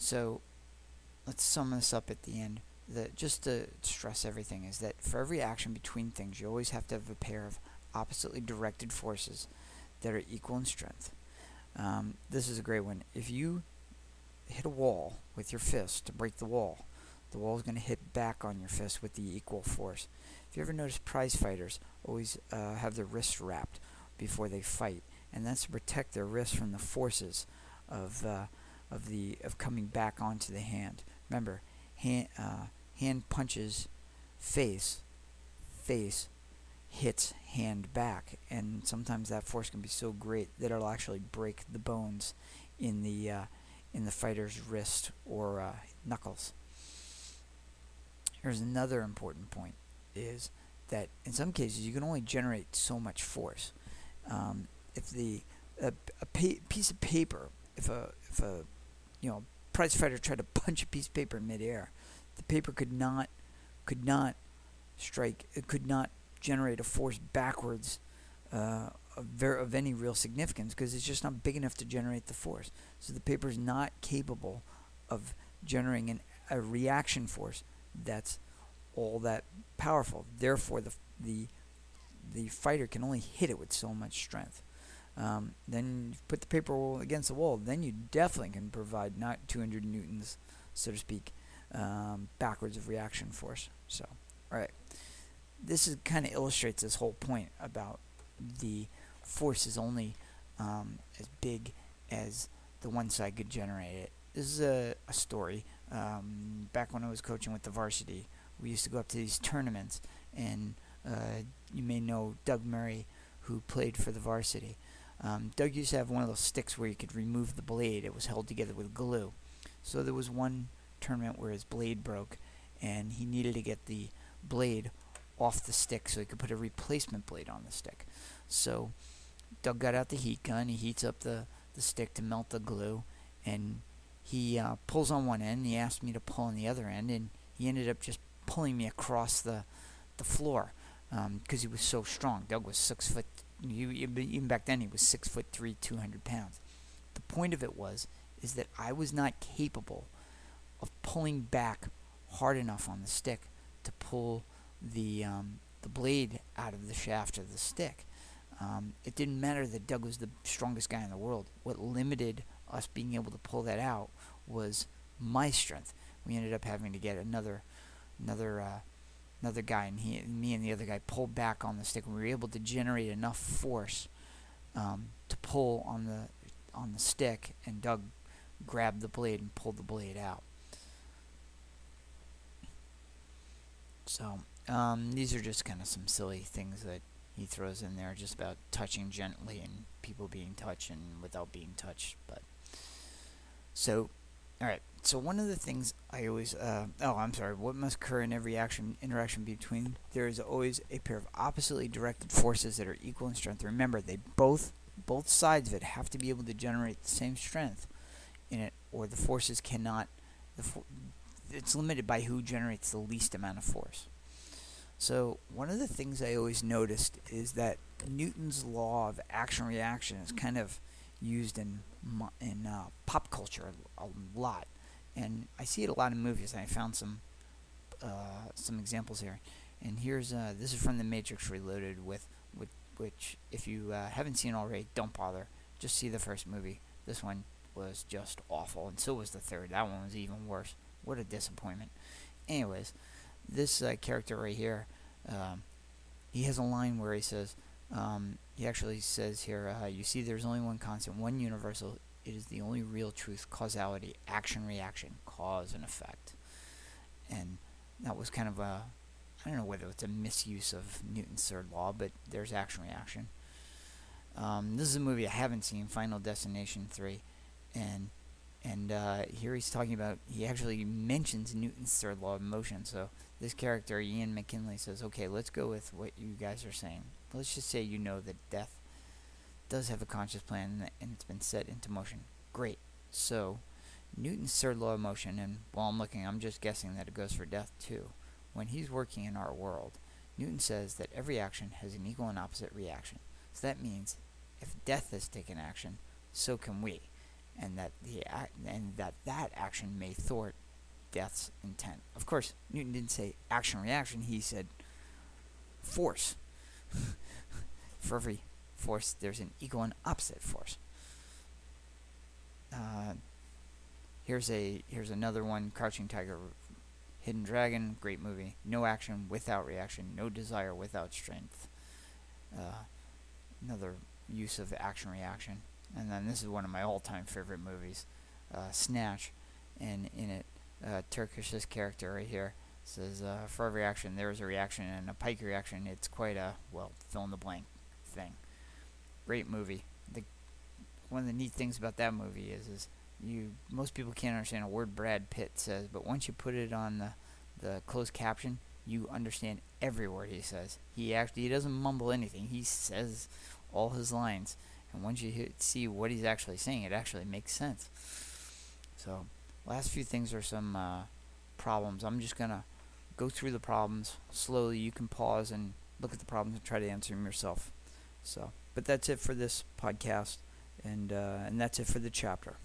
So let's sum this up at the end. Just to stress everything is that for every action between things, you always have to have a pair of oppositely directed forces that are equal in strength. This is a great one. If you hit a wall with your fist to break the wall is going to hit back on your fist with the equal force. If you ever notice, prize fighters always have their wrists wrapped before they fight, and that's to protect their wrists from the forces of coming back onto the hand. Remember, hand punches face, face hits hand back, and sometimes that force can be so great that it'll actually break the bones in the fighter's wrist or knuckles. Here's another important point: is that in some cases you can only generate so much force. If piece of paper, if a prize fighter tried to punch a piece of paper in midair, the paper could not strike. It could not generate a force backwards of any real significance because it's just not big enough to generate the force. So the paper is not capable of generating a reaction force that's all that powerful. Therefore, the fighter can only hit it with so much strength. Then you put the paper against the wall. Then you definitely can provide not 200 newtons, so to speak, backwards of reaction force. So, all right. This kind of illustrates this whole point about the force is only as big as the one side could generate it. This is a story. Back when I was coaching with the varsity, we used to go up to these tournaments, and you may know Doug Murray, who played for the varsity. Doug used to have one of those sticks where you could remove the blade. It was held together with glue. So there was one tournament where his blade broke, and he needed to get the blade off the stick so he could put a replacement blade on the stick. So Doug got out the heat gun. He heats up the stick to melt the glue, and he pulls on one end. And he asked me to pull on the other end, and he ended up just pulling me across the floor because he was so strong. Doug was 6 foot. Even back then, he was 6'3", 200 pounds. The point of it is that I was not capable of pulling back hard enough on the stick to pull the blade out of the shaft of the stick. It didn't matter that Doug was the strongest guy in the world. What limited us being able to pull that out was my strength. We ended up having to get another guy, and me and the other guy pulled back on the stick, and we were able to generate enough force to pull on the stick, and Doug grabbed the blade and pulled the blade out. So these are just kind of some silly things that he throws in there, just about touching gently and people being touched and without being touched. But so, all right. So one of the things I always what must occur in every interaction between, there is always a pair of oppositely directed forces that are equal in strength. Remember, they both sides of it have to be able to generate the same strength in it, or the forces cannot. It's limited by who generates the least amount of force. So one of the things I always noticed is that Newton's law of action-reaction is kind of used in pop culture a lot, and I see it a lot in movies. And I found some examples here, and here's this is from The Matrix Reloaded, which if you haven't seen already, don't bother. Just see the first movie. This one was just awful, and so was the third. That one was even worse. What a disappointment. Anyways, this character right here, he has a line where he says, he actually says here, you see, there's only one constant, one universal. It is the only real truth, causality, action-reaction, cause and effect. And that was kind of I don't know whether it's a misuse of Newton's third law, but there's action-reaction. This is a movie I haven't seen, Final Destination 3, and here he's talking about, he actually mentions Newton's third law of motion. So this character, Ian McKinley, says, okay, let's go with what you guys are saying. Let's just say you know that death does have a conscious plan and it's been set into motion. Great. So Newton's third law of motion, and while I'm looking, I'm just guessing that it goes for death too. When he's working in our world, Newton says that every action has an equal and opposite reaction. So that means if death has taken action, so can we. and that action may thwart death's intent. Of course, Newton didn't say action reaction. He said force. For every force, there's an equal and opposite force. Uh, here's another one. Crouching Tiger, Hidden Dragon, great movie. No action without reaction. No desire without strength. Another use of action reaction. And then this is one of my all-time favorite movies, Snatch, and in it, Turkish's character right here says, for every action there is a reaction, and a pike reaction, it's quite a, well, fill in the blank thing. Great movie. One of the neat things about that movie is most people can't understand a word Brad Pitt says, but once you put it on the closed caption, you understand every word he says. He doesn't mumble anything. He says all his lines, and once you see what he's actually saying, it actually makes sense. So, last few things are some problems. I'm just gonna go through the problems slowly. You can pause and look at the problems and try to answer them yourself. So, but that's it for this podcast, and that's it for the chapter.